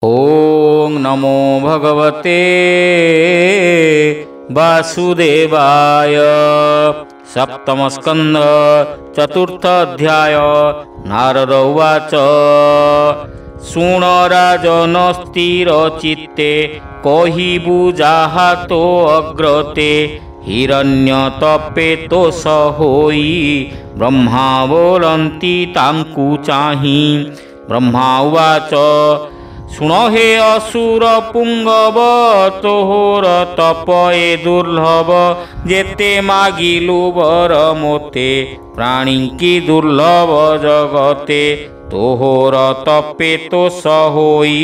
ओं नमो भगवते वासुदेवाय। सप्तम स्कंद चतुर्थ अध्याय। नारद उवाच शुण राजन स्थिर चित्ते कहिबु जाहा तो अग्रते हिरण्यतपेतोष होई ब्रह्मा बोलंती तांकु चाहि। ब्रह्मा उवाच शुण हे असुर पुंगव तोहर तपए दुर्लभ जेते मागिलु बर मोते प्राणी की दुर्लभ जगते तोहर तपेतोष होई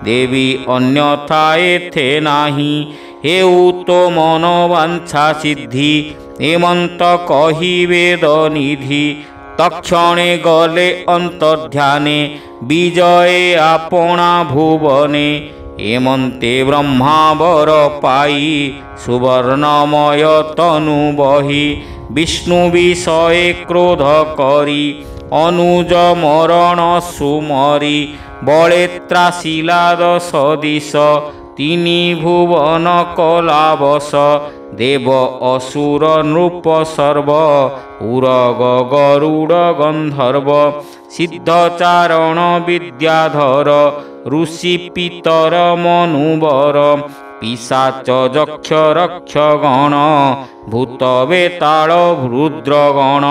देवी अन्यथा एथे नाही। हेउ तो मनोवांछा सिद्धि एमंत कहि वेद निधि तक्षणे गले अंतर्ध्याने विजये आपणा भुवने एमंते ब्रह्मा वर पाई सुवर्णमय तनु बही विष्णु विषये क्रोध करी अनुज मरण सुमरी बळे त्रासिला दश दिश तिनि भुवन कलावश देव असुर नृप सर्व उरग गरुड़ गंधर्व सिद्धचारण विद्याधर ऋषि पितर मनुवर पिशाच यक्ष रक्ष गण भूत वेताल रुद्रगण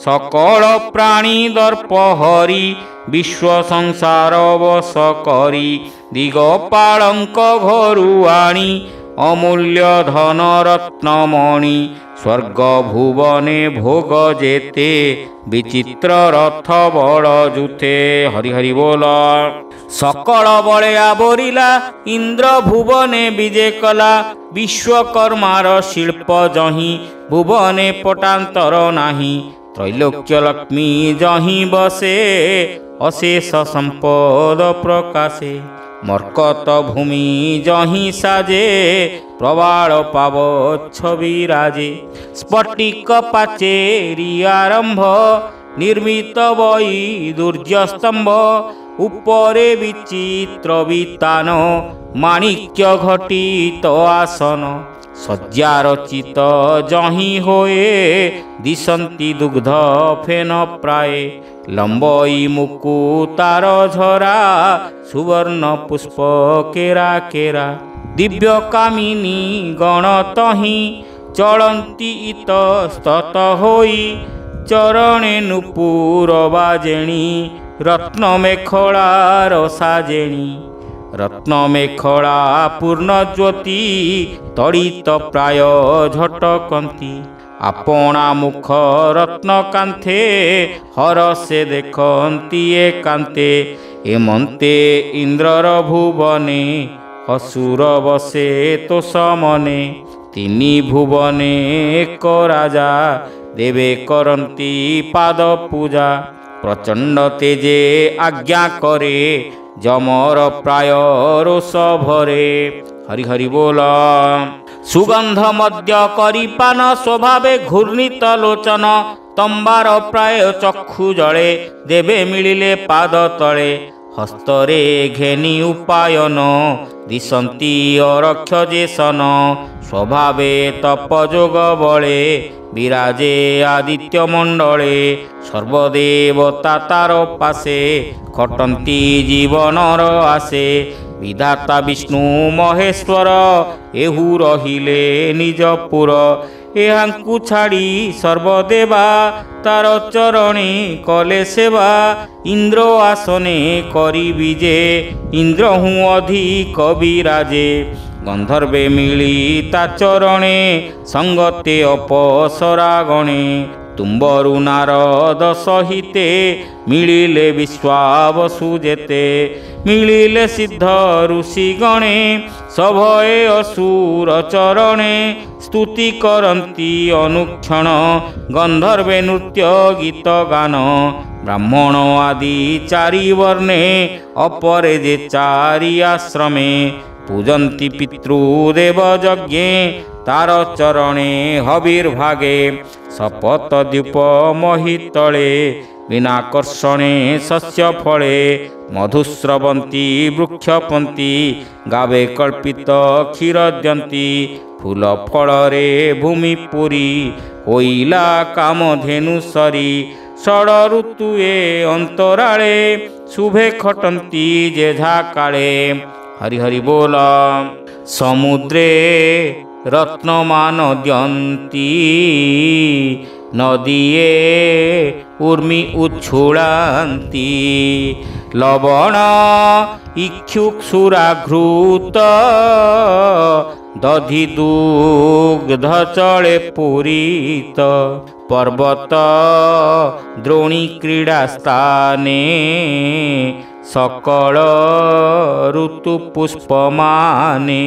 सकल प्राणी दर्प हरि विश्व संसार वश करी दिगपालंक घरु आणी अमूल्य धन रत्नमणि स्वर्ग भुवने भोग जेते विचित्र रथ बड़ जुथे। हरि हरि बोल। सकल बळे आवरिला इंद्र भुवने विजय कला विश्वकर्मार शिल्प जही भुवने पटांतर नाही। त्रैलोक्य लक्ष्मी जही बसे अशेष संपद प्रकाशे मर्कत भूमि जही साजे प्रबाल पावच्छ विराजे स्फटिक पाचेरी आरंभ निर्मित वै दुर्जस्तंभ उपरे विचित्र वितान माणिक्य घटित आसन सज्जा रचित जही होए दिशंती दुग्ध फेन प्राय लंबई मुकुतार झरा सुवर्ण पुष्प केरा केरा दिव्य कामिनी गण तही चलंती इतस्तत होई चरणे नुपुर बाजेणी रत्न मेखलार साजेणी रत्न मेखला पूर्ण ज्योति तड़ित प्राय झटकंती आपणा मुख रत्न कांथे हर से देखंती एकांते एमंते इंद्रर भुवने असुर बसे तो समने तिनि भुवने एक राजा देवे करंती पाद पूजा प्रचंड तेजे आज्ञा करे जमर प्राय रोष भरे। हरि हरि बोल। सुगंध मध्य करी पान स्वभावे घूर्णित लोचन तंबार प्राय चक्षु जले देवे मिलिले पाद तले हस्तरे घेनी उपायन दिशंती अरक्ष जेसन स्वभावे तपजोग बले विराजे आदित्य मंडले सर्वदेवता तार पासे खटंती जीवनर आसे विधाता विष्णु महेश्वर एहु रहिले निजपुर एहांकु छाड़ी सर्वदेवा तार चरणे कले सेवा इंद्र आसने करी विजे इंद्र हूँ अधिक विराजे गंधर्वे मिली ता चरणे संगते अपसरा गणे तुम्बरु नारद सहिते मिलिले विश्वावसु जेते मिलिले सिद्ध ऋषि गणे सभये असुर चरणे स्तुति करंती अनुक्षण गंधर्वे नृत्य गीत गान ब्राह्मण आदि चारि वर्णे अपरे जे चारि आश्रमे पूजंती पितृदेव यज्ञे तार चरणे हविर्भागे शपथ द्वीप महितले ବିନାକର୍ଷଣେ ଶସ୍ୟ ଫଳେ ମଧୁସ୍ରବନ୍ତୀ ବୃକ୍ଷପନ୍ତି ଗାବେ କଳ୍ପିତ କ୍ଷୀର ଦିଅନ୍ତି ଫୁଲ ଫଳରେ ଭୂମି ପୁରୀ ହୋଇଲା କାମଧେନୁ ସରି ଷଡ଼ ଋତୁଏ ଅନ୍ତରାଳେ ଶୁଭେ ଖଟନ୍ତି ଯେଝା କାଳେ। ହରି ହରି ବୋଲ। ସମୁଦ୍ରେ ରତ୍ନମାନ ଦିଅନ୍ତି ନଦୀଏ ଉର୍ମି ଉଛୁଳାନ୍ତି ଲବଣ ଇକ୍ଷୁସୁରାଘୃତ ଦଧି ଦୁଗ୍ଧ ଚଳେ ପୂରିତ ପର୍ବତ ଦ୍ରୋଣୀ କ୍ରୀଡ଼ା ସ୍ଥାନେ ସକଳ ଋତୁ ପୁଷ୍ପମାନେ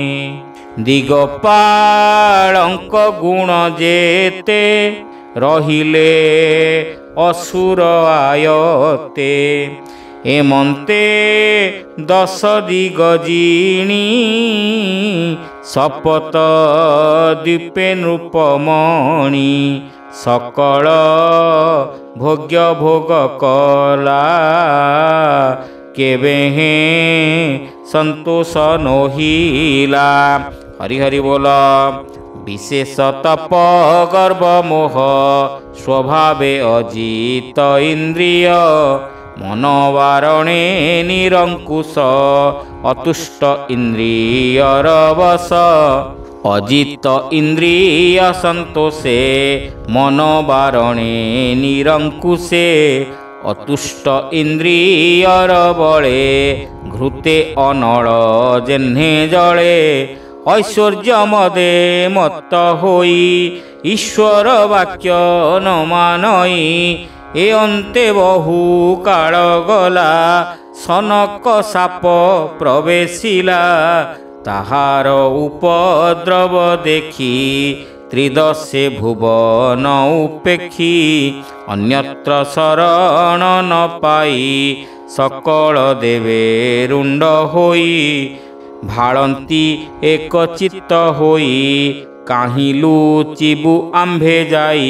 ଦିଗପାଳଙ୍କ ଗୁଣ ଯେତେ ରହିଲେ ଅସୁର ଆୟତେ ଏମନ୍ତେ ଦଶ ଦିଗ ଜିଣି ଶପଥ ଦ୍ୱୀପେ ନୃପମଣି ସକଳ ଭୋଗ୍ୟ ଭୋଗ କଲା କେବେ ସନ୍ତୋଷ ନୋହିଲା। ହରି ହରି ବୋଲ। ବିଶେଷ ତପ ଗର୍ବ ମୋହ ସ୍ୱଭାବେ ଅଜିତ ଇନ୍ଦ୍ରିୟ ମନବାରଣେ ନିରଙ୍କୁଶ ଅତୁଷ୍ଟ ଇନ୍ଦ୍ରିୟର ବଶ ଅଜିତ ଇନ୍ଦ୍ରିୟ ସନ୍ତୋଷେ ମନବାରଣେ ନିରଙ୍କୁଶେ ଅତୁଷ୍ଟ ଇନ୍ଦ୍ରିୟର ବଳେ ଘୃତେ ଅନଳ ଯେହ୍ନେ ଜଳେ ଐଶ୍ୱର୍ଯ୍ୟ ମଦେ ମତ୍ତ ହୋଇ ଈଶ୍ୱର ବାକ୍ୟ ନ ମାନଇ ଏ ଅନ୍ତେ ବହୁ କାଳ ଗଲା ସନକ ସାପ ପ୍ରବେଶିଲା ତାହାର ଉପଦ୍ରବ ଦେଖି ତ୍ରିଦଶେ ଭୁବନ ଉପେକ୍ଷୀ ଅନ୍ୟତ୍ର ଶରଣ ନ ପାଇ ସକଳ ଦେବେ ରୁଣ୍ଡ ହୋଇ ଭାଳନ୍ତି ଏକଚିତ୍ତ ହୋଇ କାହିଁ ଲୁଚିବୁ ଆମ୍ଭେ ଯାଇ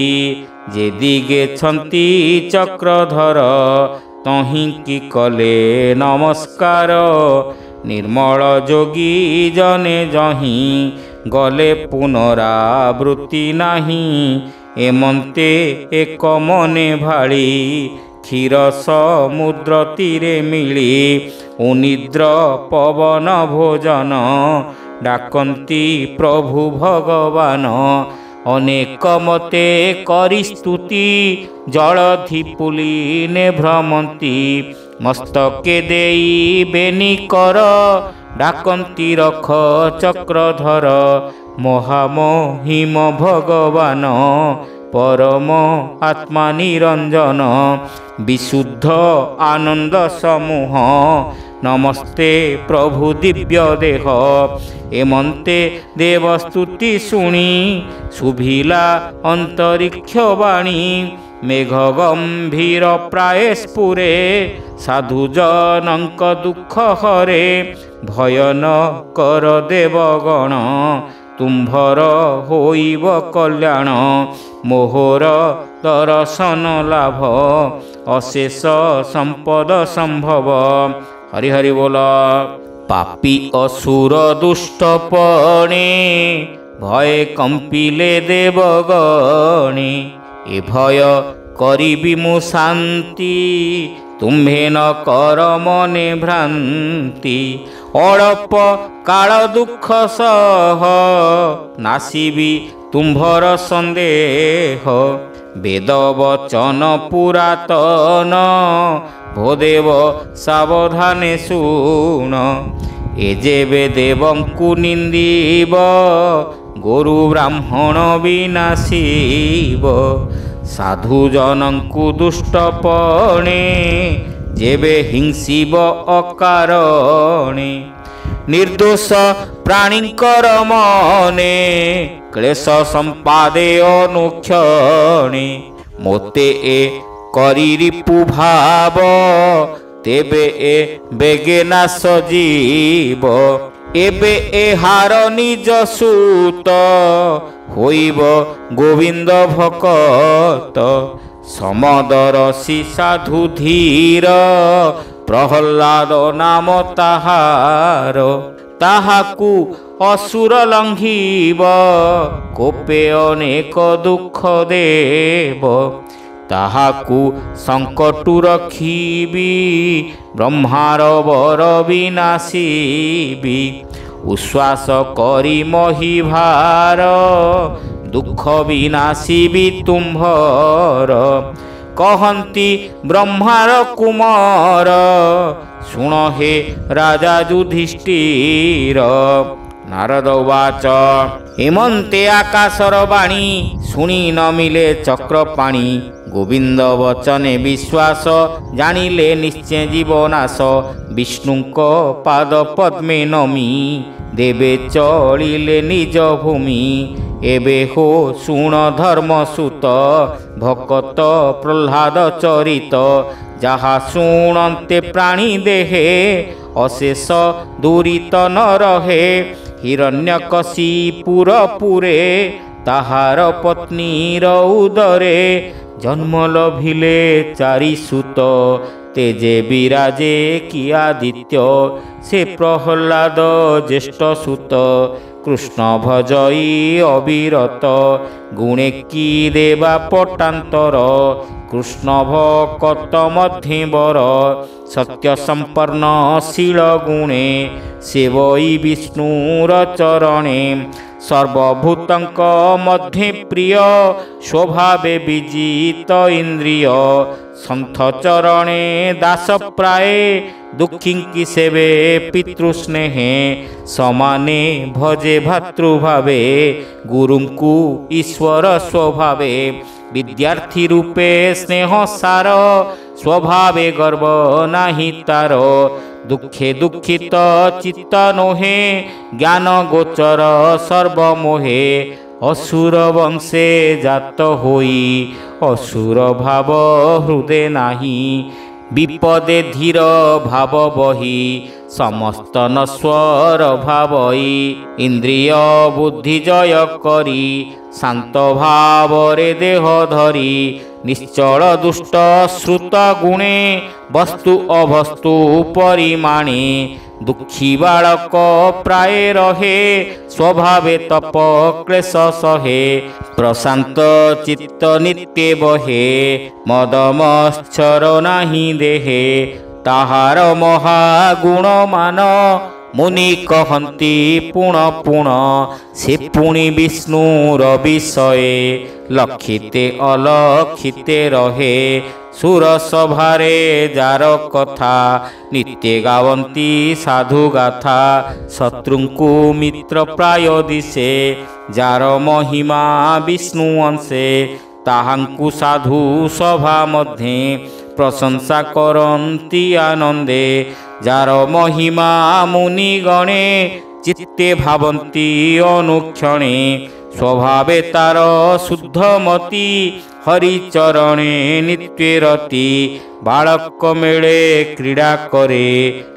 ଯେ ଦିଗେଛନ୍ତି ଚକ୍ରଧର ତହିଁକି କଲେ ନମସ୍କାର ନିର୍ମଳ ଯୋଗୀ ଜନେ ଯହିଁ ଗଲେ ପୁନରାବୃତ୍ତି ନାହିଁ ଏମନ୍ତେ ଏକ ମନେ ଭାଳି କ୍ଷୀର ସମୁଦ୍ର ତୀରେ ମିଳି ଉନିଦ୍ର ପବନ ଭୋଜନ ଡାକନ୍ତି ପ୍ରଭୁ ଭଗବାନ ଅନେକ ମତେ କରି ସ୍ତୁତି ଜଳଧି ପୁଲିନେ ଭ୍ରମନ୍ତି ମସ୍ତକେ ଦେଇ ବେନିକର ଡାକନ୍ତି ରଖ ଚକ୍ରଧର ମହାମହିମ ଭଗବାନ ପରମ ଆତ୍ମା ନିରଞ୍ଜନ ବିଶୁଦ୍ଧ ଆନନ୍ଦ ସମୂହ ନମସ୍ତେ ପ୍ରଭୁ ଦିବ୍ୟ ଦେହ ଏମନ୍ତେ ଦେବସ୍ତୁତି ଶୁଣି ଶୁଭିଲା ଅନ୍ତରିକ୍ଷ ବାଣୀ ମେଘ ଗମ୍ଭୀର ପ୍ରାୟ ସ୍ଫୁରେ ସାଧୁଜନଙ୍କ ଦୁଃଖ ହରେ ଭୟ ନ କର ଦେବଗଣ ତୁମ୍ଭର ହୋଇବ କଲ୍ୟାଣ ମୋହର ଦର୍ଶନ ଲାଭ ଅଶେଷ ସମ୍ପଦ ସମ୍ଭବ। ହରି ହରି ବୋଲ। ପାପୀ ଅସୁର ଦୁଷ୍ଟ ପଣେ ଭୟ କମ୍ପିଲେ ଦେବଗଣେ ଏ ଭୟ କରିବି ମୁଁ ଶାନ୍ତି ତୁମ୍ଭେ ନ କର ମନେ ଭ୍ରାନ୍ତି ଅଳପ କାଳ ଦୁଃଖ ସହ ନାସିବି ତୁମ୍ଭର ସନ୍ଦେହ ବେଦ ବଚନ ପୁରାତନ ଭୋଦେବ ସାବଧାନେ ଶୁଣ ଏ ଯେବେ ଦେବଙ୍କୁ ନିନ୍ଦିବ ଗୋରୁ ବ୍ରାହ୍ମଣ ବିନାଶିବ ସାଧୁଜନଙ୍କୁ ଦୁଷ୍ଟପଣେ ଯେବେ ହିଂସିବ ଅକାରଣେ ନିର୍ଦୋଷ ପ୍ରାଣୀଙ୍କର ମନେ କ୍ଲେଶ ସମ୍ପାଦେ ଅନୁକ୍ଷଣେ ମୋତେ ଏ କରି ରିପୁ ଭାବ ତେବେ ଏ ବେଗେ ନାଶ ଯିବ ଏବେ ଏହାର ନିଜ ସୁତ ହୋଇବ ଗୋବିନ୍ଦ ଭକତ ସମଦରସି ସାଧୁ ଧୀର ପ୍ରହ୍ଲାଦ ନାମ ତାହାର। ତାହାକୁ ଅସୁର ଲଙ୍ଘିବ କୋପେ ଅନେକ ଦୁଃଖ ଦେବ। ତାହାକୁ ସଙ୍କଟୁ ରଖିବି ବ୍ରହ୍ମାର ବର ବିନାଶିବି। ଉଶ୍ୱାସ କରି ମହିଭାର ଦୁଃଖ ବିନାଶିବି ତୁମ୍ଭର। କହନ୍ତି ବ୍ରହ୍ମାର କୁମାର ଶୁଣ ହେ ରାଜା ଯୁଧିଷ୍ଠିର। ନାରଦ ଉବାଚ ଏମନ୍ତେ ଆକାଶର ବାଣୀ ଶୁଣି ନ ମିଳେ ଚକ୍ରପାଣି। ଗୋବିନ୍ଦ ବଚନେ ବିଶ୍ୱାସ ଜାଣିଲେ ନିଶ୍ଚୟ ଜୀବନାଶ। ବିଷ୍ଣୁଙ୍କ ପାଦ ପଦ୍ମେ ନମି ଦେବେ ଚଳିଲେ ନିଜ ଭୂମି। ଏବେ ହୋ ଶୁଣ ଧର୍ମସୂତ ଭକତ ପ୍ରହ୍ଲାଦ ଚରିତ। ଯାହା ଶୁଣନ୍ତେ ପ୍ରାଣୀ ଦେହେ ଅଶେଷ ଦୁରିତ ନ ରହେ। ହିରଣ୍ୟକଶିପୁର ପୁରେ ତାହାର ପତ୍ନୀର ଉଦରେ। ଜନ୍ମ ଲଭିଲେ ଚାରି ସୁତ ତେଜେ ବିରାଜେ କି ଆଦିତ୍ୟ। ସେ ପ୍ରହ୍ଲାଦ ଜ୍ୟେଷ୍ଠ ସୁତ କୃଷ୍ଣ ଭଜଇ ଅବିରତ। ଗୁଣେ କି ଦେବା ପଟାନ୍ତର କୃଷ୍ଣ ଭକତ ମଧ୍ୟବର। ସତ୍ୟ ସମ୍ପନ୍ନ ଶୀଳ ଗୁଣେ ସେବଇ ବିଷ୍ଣୁର ଚରଣେ। ସର୍ବଭୂତଙ୍କ ମଧ୍ୟେ ପ୍ରିୟ ସ୍ୱଭାବେ ବିଜିତ ଇନ୍ଦ୍ରିୟ। ସନ୍ଥ ଚରଣେ ଦାସ ପ୍ରାୟେ ଦୁଃଖୀଙ୍କି ସେବେ ପିତୃସ୍ନେହେ। ସମାନେ ଭଜେ ଭାତୃଭାବେ ଗୁରୁଙ୍କୁ ଈଶ୍ୱର ସ୍ୱଭାବେ। ବିଦ୍ୟାର୍ଥୀ ରୂପେ ସ୍ନେହ ସାର ସ୍ୱଭାବେ ଗର୍ବ ନାହିଁ ତାର। ଦୁଃଖେ ଦୁଃଖିତ ଚିତ୍ତ ନୋହେ ଜ୍ଞାନ ଗୋଚର ସର୍ବମୋହେ। ଅସୁର ବଂଶେ ଜାତ ହୋଇ ଅସୁର ଭାବ ହୃଦେ ନାହିଁ। ବିପଦେ ଧୀର ଭାବ ବହି ସମସ୍ତ ନଶ୍ୱର ଭାବଇ। ଇନ୍ଦ୍ରିୟ ବୁଦ୍ଧି ଜୟ କରି ଶାନ୍ତ ଭାବରେ ଦେହ ଧରି। ନିଶ୍ଚଳ ଦୁଷ୍ଟ ଶ୍ରୁତ ଗୁଣେ ବସ୍ତୁ ଅବସ୍ତୁ ପରିମାଣେ। ଦୁଃଖୀ ବାଳକ ପ୍ରାୟ ରହେ ସ୍ୱଭାବେ ତପ କ୍ଲେଶ ସହେ। ପ୍ରଶାନ୍ତ ଚିତ୍ତ ନିତ୍ୟ ବହେ ମଦ ମତ୍ସର ନାହିଁ ଦେହେ। ତାହାର ମହାଗୁଣ ମାନ ମୁନି କହନ୍ତି ପୁଣ ପୁଣ। ସେ ପୁଣି ବିଷ୍ଣୁର ବିଷୟ ଲକ୍ଷିତେ ଅଲକ୍ଷିତେ ରହେ। ସୁର ସଭାରେ ଯାର କଥା ନିତ୍ୟ ଗାବନ୍ତି ସାଧୁ ଗାଥା। ଶତ୍ରୁଙ୍କୁ ମିତ୍ର ପ୍ରାୟ ଦିଶେ ଯାର ମହିମା ବିଷ୍ଣୁ ଅଂଶେ। ତାହାଙ୍କୁ ସାଧୁ ସଭା ମଧ୍ୟେ ପ୍ରଶଂସା କରନ୍ତି ଆନନ୍ଦେ। ଯାର ମହିମା ମୁନି ଗଣେ ଚିତ୍ତେ ଭାବନ୍ତି ଅନୁକ୍ଷଣେ। ସ୍ୱଭାବେ ତାର ଶୁଦ୍ଧମତି ହରିଚରଣେ ନିତ୍ୟ ରତି। ବାଳକ ମେଳେ କ୍ରୀଡ଼ା କରେ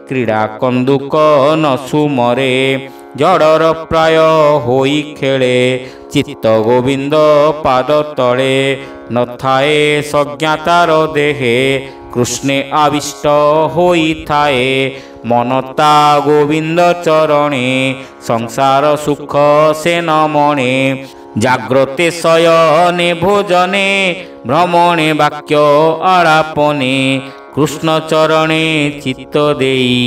କ୍ରୀଡ଼ା କନ୍ଦୁକ ନ ସୁମରେ। ଜଡ଼ର ପ୍ରାୟ ହୋଇ ଖେଳେ ଚିତ୍ତ ଗୋବିନ୍ଦ ପାଦ ତଳେ। ନଥାଏ ସଜ୍ଞାତାର ଦେହେ କୃଷ୍ଣେ ଆବିଷ୍ଟ ହୋଇଥାଏ। ମନତା ଗୋବିନ୍ଦ ଚରଣେ ସଂସାର ସୁଖ ସେ ନ ମଣେ। ଜାଗ୍ରତେ ଶୟନେ ଭୋଜନେ ଭ୍ରମଣେ ବାକ୍ୟ ଆଳାପନେ। କୃଷ୍ଣ ଚରଣେ ଚିତ୍ତ ଦେଇ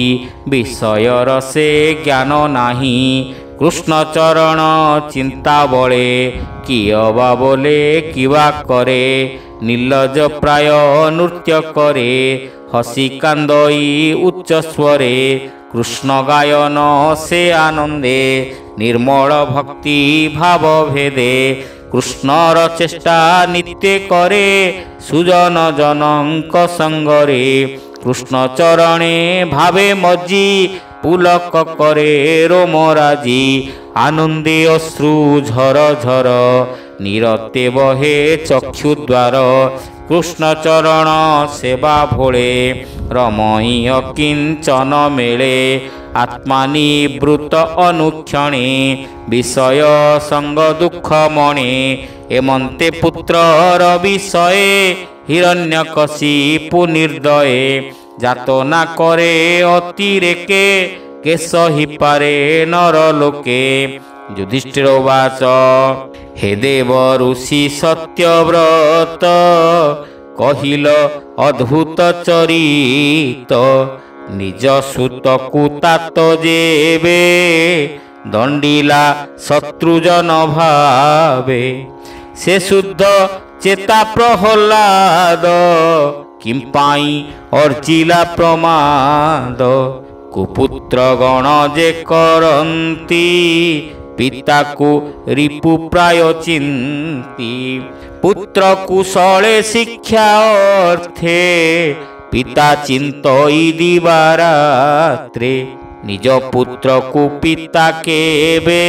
ବିଷୟର ସେ ଜ୍ଞାନ ନାହିଁ। କୃଷ୍ଣ ଚରଣ ଚିନ୍ତା ବଳେ କିଏ ବା ବୋଲେ କିବା କରେ। ନିର୍ଲଜ ପ୍ରାୟ ନୃତ୍ୟ କରେ ହସି କାନ୍ଦଇ ଉଚ୍ଚ ସ୍ୱରେ। କୃଷ୍ଣ ଗାୟନ ସେ ଆନନ୍ଦେ ନିର୍ମଳ ଭକ୍ତି ଭାବ ଭେଦେ। କୃଷ୍ଣର ଚେଷ୍ଟା ନିତ୍ୟ କରେ ସୁଜନ ଜନଙ୍କ ସଙ୍ଗରେ। କୃଷ୍ଣ ଚରଣେ ଭାବେ ମଜି ପୁଲକ କରେ ରୋମରାଜି। ଆନନ୍ଦେ ଅଶ୍ରୁ ଝର ଝର ନିରତେ ବହେ ଚକ୍ଷୁଦ୍ୱାର। କୃଷ୍ଣ ଚରଣ ସେବା ଭୋଳେ ରମଣୀୟ କିଞ୍ଚନ ମିଳେ। ଆତ୍ମା ନିବୃତ ଅନୁକ୍ଷଣେ ବିଷୟ ସଙ୍ଗ ଦୁଃଖ ମଣେ। ଏମନ୍ତେ ପୁତ୍ରର ବିଷଏ ହିରଣ୍ୟକଶିପୁ ନିର୍ଦ୍ଦୟେ ଯାତନା କରେ ଅତିରେକେ କେ ସହିପାରେ ନରଲୋକେ। ଯୁଧିଷ୍ଠିର ଉବାଚ ହେ ଦେବ ଋଷି ସତ୍ୟବ୍ରତ କହିଲ ଅଦ୍ଭୁତ ଚରିତ ନିଜ ସୁତକୁ ତାତ ଯେବେ ଦଣ୍ଡିଲା ଶତ୍ରୁଜନ ଭାବେ ସେ ଶୁଦ୍ଧ ଚେତା ପ୍ରହ୍ଲାଦ କିମ୍ପାଇଁ ଅର୍ଜିଲା ପ୍ରମାଦ କୁପୁତ୍ର ଗଣ ଯେ କରନ୍ତି ପିତାକୁ ରିପୁ ପ୍ରାୟ ଚିନ୍ତି ପୁତ୍ର କୁଶଳେ ଶିକ୍ଷା ଅର୍ଥେ ପିତା ଚିନ୍ତଇ ଦିବାରାତ୍ରେ ନିଜ ପୁତ୍ରକୁ ପିତା କେବେ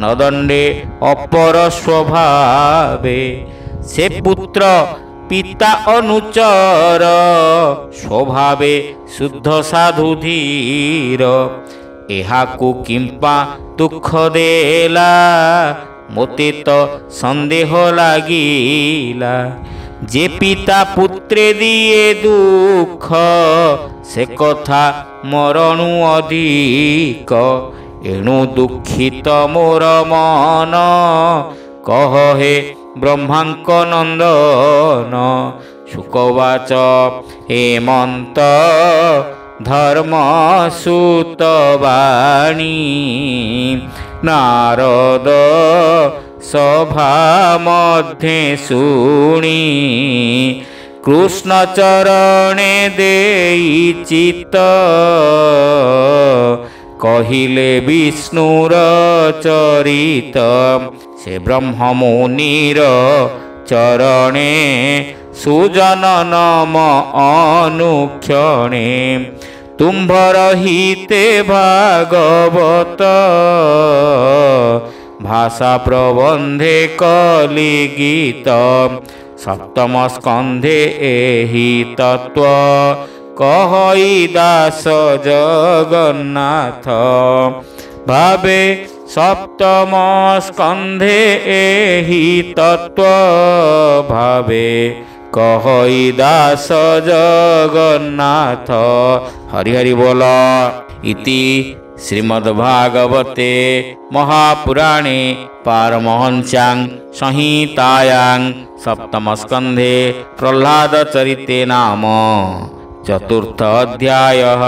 ନଦଣ୍ଡେ ଅପର ସ୍ୱଭାବେ ସେ ପୁତ୍ର ପିତା ଅନୁଚର ସ୍ୱଭାବେ ଶୁଦ୍ଧ ସାଧୁ ଧୀର ଏହାକୁ କିମ୍ପା ଦୁଃଖ ଦେଲା ମୋତେ ତ ସନ୍ଦେହ ଲାଗିଲା ଯେ ପିତା ପୁତ୍ରେ ଦିଏ ଦୁଃଖ ସେ କଥା ମରଣୁ ଅଧିକ ଏଣୁ ଦୁଃଖିତ ମୋର ମନ କହ ହେ ବ୍ରହ୍ମାଙ୍କ ନନ୍ଦନ। ଶୁକବାଚ ହେମନ୍ତ ଧର୍ମ ସୁତ ବାଣୀ ନାରଦ ସଭା ମଧ୍ୟେ ଶୁଣି କୃଷ୍ଣ ଚରଣେ ଦେଇ ଚିତ କହିଲେ ବିଷ୍ଣୁର ଚରିତ ସେ ବ୍ରହ୍ମ ମୁନିର ଚରଣେ ସୁଜନ ନମ ଅନୁକ୍ଷଣେ ତୁମ୍ଭର ହିତେ ଭାଗବତ ଭାଷା ପ୍ରବନ୍ଧେ କଲି ଗୀତ ସପ୍ତମ ସ୍କନ୍ଧେ ଏହି ତତ୍ଵ କହଇ ଦାସ ଜଗନ୍ନାଥ ଭାବେ ସପ୍ତମ ସ୍କନ୍ଧେ ଏହି ତତ୍ଵ ଭାବେ କହଇ ଦାସ ଜଗନ୍ନାଥ। ହରି ହରି ବୋଲ। ଇତି ଶ୍ରୀମଦ୍ଭାଗବତେ ମହାପୁରାଣେ ପାରମହଂସ୍ୟାଂ ସଂହିତାୟାଂ ସପ୍ତମ ସ୍କନ୍ଧେ ପ୍ରହ୍ଲାଦ ଚରିତେ ନାମ ଚତୁର୍ଥ ଅଧ୍ୟାୟः।